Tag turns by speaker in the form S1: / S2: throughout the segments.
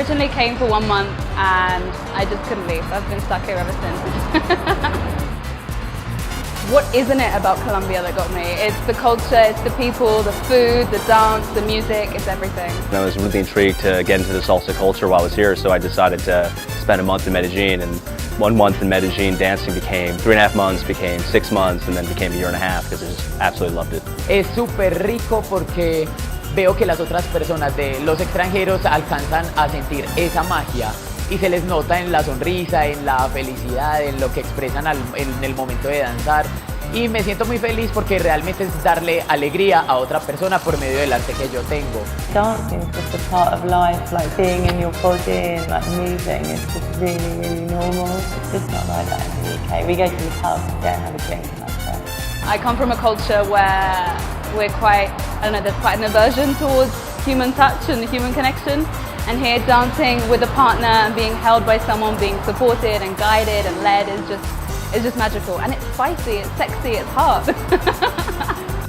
S1: originally came for 1 month and I just couldn't leave. I've been stuck here ever since. What isn't it about Colombia that got me? It's the culture, it's the people, the food, the dance, the music, it's everything.
S2: I was really intrigued to get into the salsa culture while I was here, so I decided to spend a month in Medellin, and 1 month in Medellin dancing became 3.5 months, became 6 months, and then became 1.5 years because I just absolutely loved it.
S3: Es súper rico porque veo que las otras personas de los extranjeros alcanzan a sentir esa magia y se les nota en la sonrisa, en la felicidad, en lo que expresan en el momento de danzar. Y me siento muy feliz porque realmente es darle alegría a otra persona por medio del arte que yo tengo.
S4: Dancing is just a part of life, like being in your body and like moving. It's just really, really normal. It's just not like that in the UK. We go to the pub and go and have a drink and that's it.
S1: I come from a culture where we're quite, I don't know, there's quite an aversion towards human touch and human connection. And here dancing with a partner and being held by someone, being supported and guided and led is just magical. And it's spicy, it's sexy, it's hot.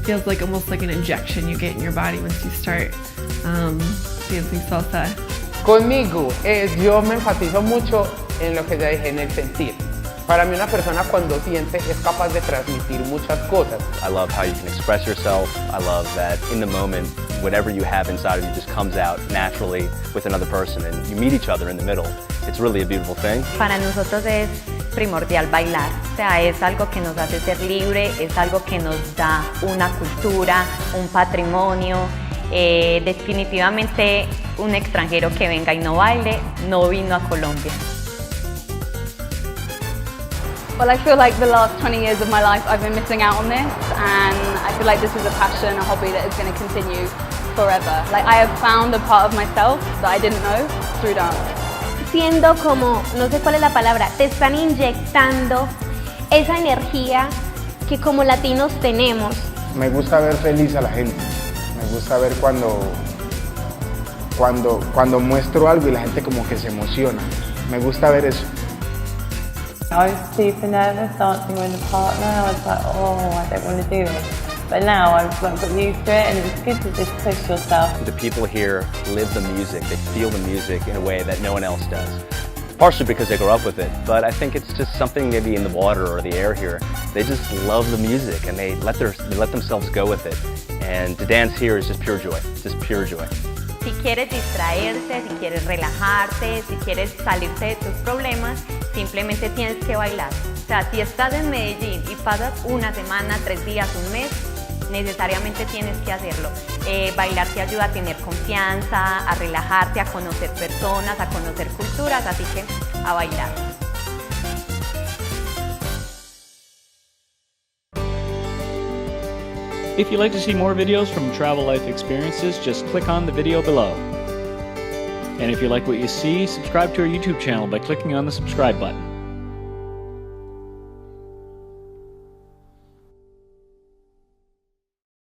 S5: Feels like almost like an injection you get in your body once you start dancing salsa.
S6: Conmigo, yo me enfatizo mucho en lo que ya dije, en el sentir. Para mí una persona cuando siente es capaz de transmitir muchas cosas.
S2: I love how you can express yourself. I love that in the moment, whatever you have inside of you just comes out naturally with another person and you meet each other in the middle. It's really a beautiful thing.
S7: Para nosotros es primordial bailar, o sea, es algo que nos hace ser libre, es algo que nos da una cultura, un patrimonio. Definitivamente un extranjero que venga y no baile, no vino a Colombia.
S1: Well, I feel like the last 20 years of my life I've been missing out on this, and I feel like this is a passion, a hobby that is going to continue forever. Like I have found a part of myself that I didn't know through dance.
S8: Siendo como, no sé cuál es la palabra, te están inyectando esa energía que como latinos tenemos.
S6: Me gusta ver feliz a la gente. Me gusta ver cuando muestro algo y la gente como que se emociona. Me gusta ver eso.
S4: I was super nervous dancing with a partner. I was like, oh, I don't want to do this. But now I've got used to it and it's good to just push yourself.
S2: The people here live the music, they feel the music in a way that no one else does. Partially because they grow up with it, but I think it's just something maybe in the water or the air here. They just love the music and they let themselves go with it. And to dance here is just pure joy, just pure joy.
S7: Si quieres distraerte, si quieres relajarte, si quieres salirte de tus problemas, simplemente tienes que bailar. O sea, si estás en Medellín y pasas una semana, 3 días, un mes, necesariamente tienes que hacerlo. Bailar te ayuda a tener confianza, a relajarte, a conocer personas, a conocer culturas, así que a bailar.
S9: If you'd like to see more videos from Travel Life Experiences, just click on the video below. And if you like what you see, subscribe to our YouTube channel by clicking on the subscribe button.